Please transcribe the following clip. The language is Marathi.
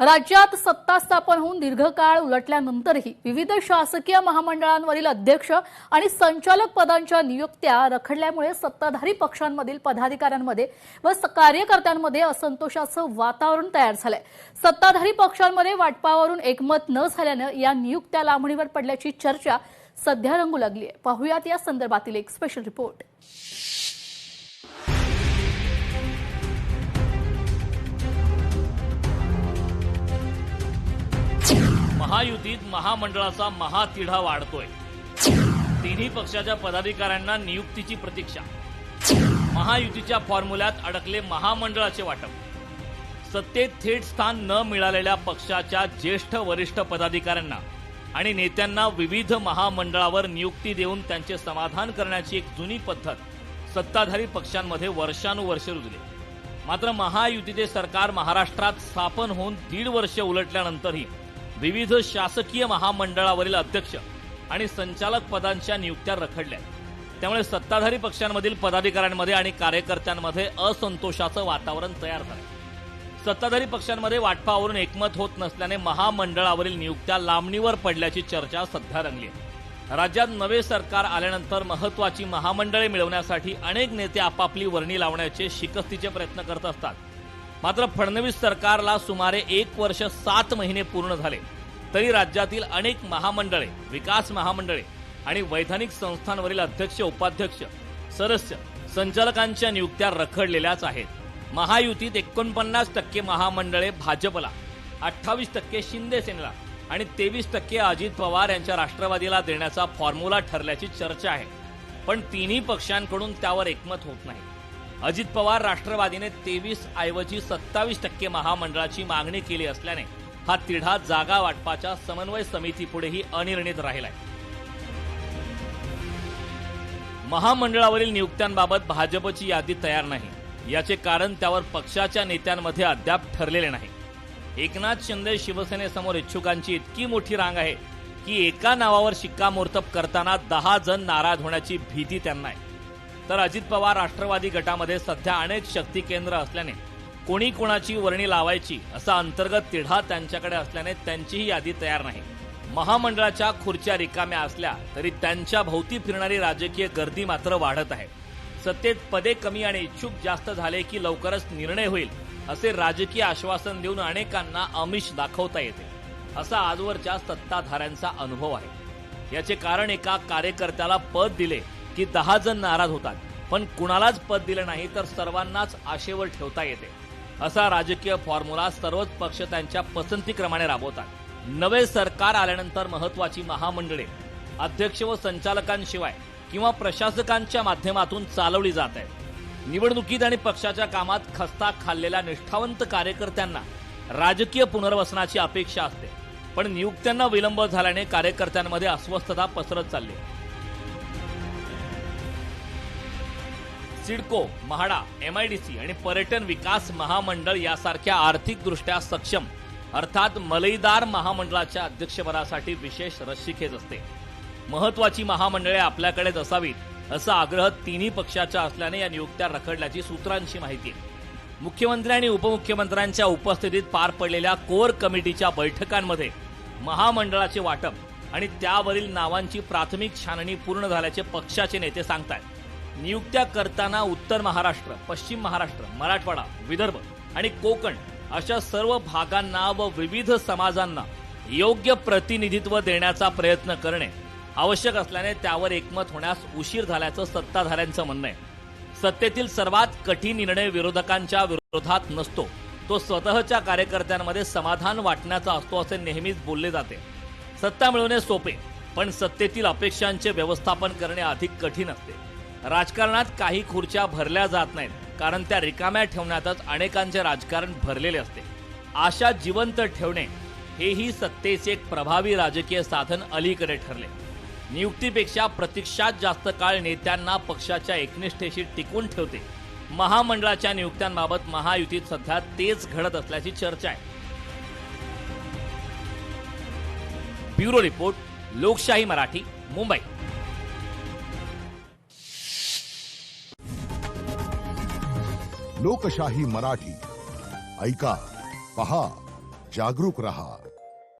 राज्यात सत्ता स्थापन होऊन दीर्घकाळ उलटल्यानंतरही विविध शासकीय महामंडळांवरील अध्यक्ष आणि संचालक पदांच्या नियुक्त्या रखडल्यामुळे सत्ताधारी पक्षांमधील पदाधिकाऱ्यांमध्ये व कार्यकर्त्यांमध्ये असंतोषाचं वातावरण तयार झालंय। सत्ताधारी पक्षांमध्ये वाटपावरून एकमत न झाल्याने या नियुक्त्या लांबणीवर पडल्याची चर्चा सध्या रंगू लागली आहे। पाहुयात या संदर्भातील एक स्पेशल रिपोर्ट। महायुतीत महामंडळाचा महातिढा वाढतोय। तिन्ही पक्षाच्या पदाधिकाऱ्यांना नियुक्तीची प्रतीक्षा। महायुतीच्या फॉर्म्युल्यात अडकले महामंडळाचे वाटप। सत्तेत थेट स्थान न मिळालेल्या पक्षाच्या ज्येष्ठ वरिष्ठ पदाधिकाऱ्यांना आणि नेत्यांना विविध महामंडळावर नियुक्ती देऊन त्यांचे समाधान करण्याची एक जुनी पद्धत सत्ताधारी पक्षांमध्ये वर्षानुवर्ष रुजली। मात्र महायुतीचे सरकार महाराष्ट्रात स्थापन होऊन 1.5 वर्ष उलटल्यानंतरही विविध शासकीय महामंडळावरील अध्यक्ष आणि संचालक पदांच्या नियुक्त्या रखडल्या। त्यामुळे सत्ताधारी पक्षांमधील पदाधिकाऱ्यांमध्ये आणि कार्यकर्त्यांमध्ये असंतोषाचं वातावरण तयार झालं। सत्ताधारी पक्षांमध्ये वाटपावरून एकमत होत नसल्याने महामंडळावरील नियुक्त्या लांबणीवर पडल्याची चर्चा सध्या रंगली आहे। राज्यात नवे सरकार आल्यानंतर महत्त्वाची महामंडळे मिळवण्यासाठी अनेक नेते आपापली वर्णी लावण्याचे शिकस्तीचे प्रयत्न करत असतात। मात्र फडणवीस सरकारला सुमारे 1 वर्ष 7 महिने पूर्ण झाले तरी राज्यातील अनेक महामंडळे, विकास महामंडळे आणि वैधानिक संस्थांवरील अध्यक्ष, उपाध्यक्ष, सदस्य, संचालकांच्या नियुक्त्या रखडलेल्याच आहेत। महायुतीत 49% महामंडळे भाजपला, 28% शिंदे सेनेला आणि 23% अजित पवार यांच्या राष्ट्रवादीला देण्याचा फॉर्म्युला ठरल्याची चर्चा आहे। पण तिन्ही पक्षांकडून त्यावर एकमत होत नाही। अजित पवार राष्ट्रवादीने 23 ऐवजी 27% महामंडळाची मागणी केली असल्याने हा तिढा जागा वाटपाच्या समन्वय समितीपुढेही अनिर्णित राहिलाय। महामंडळावरील नियुक्त्यांबाबत भाजपची यादी तयार नाही। याचे कारण त्यावर पक्षाच्या नेत्यांमध्ये अद्याप ठरलेले नाही। एकनाथ शिंदे शिवसेनेसमोर इच्छुकांची इतकी मोठी रांग आहे की एका नावावर शिक्कामोर्तब करताना 10 जण नाराज होण्याची भीती त्यांना आहे। तर अजित पवार राष्ट्रवादी गटामध्ये सध्या अनेक शक्ती केंद्र असल्याने कोणी कोणाची वर्णी लावायची असा अंतर्गत तिढा त्यांच्याकडे असल्याने त्यांचीही यादी तयार नाही। महामंडळाच्या खुर्च्या रिकाम्या असल्या तरी त्यांच्या भोवती फिरणारी राजकीय गर्दी मात्र वाढत आहे। सत्तेत पदे कमी आणि इच्छुक जास्त झाले की लवकरच निर्णय होईल असे राजकीय आश्वासन देऊन अनेकांना आमिष दाखवता येते असा आजवरच्या सत्ताधाऱ्यांचा अनुभव आहे। याचे कारण एका कार्यकर्त्याला पद दिले की 10 जण नाराज होतात, पण कुणालाच पद दिले नाही तर सर्वांनाच आशेवर ठेवता येते असा राजकीय फॉर्म्युला सर्वच पक्ष त्यांच्या पसंतीक्रमाने राबवतात। नवे सरकार आल्यानंतर महत्त्वाची महामंडळे अध्यक्ष व संचालकांशिवाय किंवा प्रशासकांच्या माध्यमातून चालवली जात आहेत। निवडणुकीत आणि पक्षाच्या कामात खस्ता खाल्लेल्या निष्ठावंत कार्यकर्त्यांना राजकीय पुनर्वसनाची अपेक्षा असते, पण नियुक्त्यांना विलंब झाल्याने कार्यकर्त्यांमध्ये अस्वस्थता पसरत चालली। सिडको, म्हाडा, MIDC आणि पर्यटन विकास महामंडळ यासारख्या आर्थिकदृष्ट्या सक्षम अर्थात मलईदार महामंडळाच्या अध्यक्षपदासाठी विशेष रस्सीखेच असते। महत्त्वाची महामंडळे आपल्याकडेच असावीत असा आग्रह तिन्ही पक्षाच्या असल्याने या नियुक्त्या रखडल्याची सूत्रांची माहिती आहे। मुख्यमंत्री आणि उपमुख्यमंत्र्यांच्या उपस्थितीत पार पडलेल्या कोर कमिटीच्या बैठकांमध्ये महामंडळाचे वाटप आणि त्यावरील नावांची प्राथमिक छाननी पूर्ण झाल्याचे पक्षाचे नेते सांगतात। नियुक्त्या करताना उत्तर महाराष्ट्र, पश्चिम महाराष्ट्र, मराठवाडा, विदर्भ आणि कोकण अशा सर्व भागांना व विविध समाजांना योग्य प्रतिनिधित्व देण्याचा प्रयत्न करणे आवश्यक असल्याने त्यावर एकमत होण्यास उशीर झाल्याचं सत्ताधाऱ्यांचं म्हणणं आहे। सत्तेतील सर्वात कठीण निर्णय विरोधकांच्या विरोधात नसतो, तो स्वतःच्या कार्यकर्त्यांमध्ये समाधान वाटण्याचा असतो असे नेहमीच बोलले जाते। सत्ता मिळवणे सोपे, पण सत्तेतील अपेक्षांचे व्यवस्थापन करणे अधिक कठीण असते। राजकारणात काही खुर्च्या भरल्या जात नाहीत कारण त्या रिकाम्या ठेवण्यातच अनेकांचे राजकारण भरलेले असते। आशा जिवंत ठेवणे हेही सत्तेचे एक प्रभावी राजकीय साधन अलीकडे ठरले। नियुक्तीपेक्षा प्रतीक्षाच जास्त काळ नेत्यांना पक्षाच्या एकनिष्ठेशी टिकून ठेवते। महामंडळाच्या नियुक्त्यांबाबत महायुतीत सध्या तेच घडत असल्याची चर्चा आहे। ब्युरो रिपोर्ट, लोकशाही मराठी, मुंबई। लोकशाही मराठी ऐका, पहा, जागरूक रहा.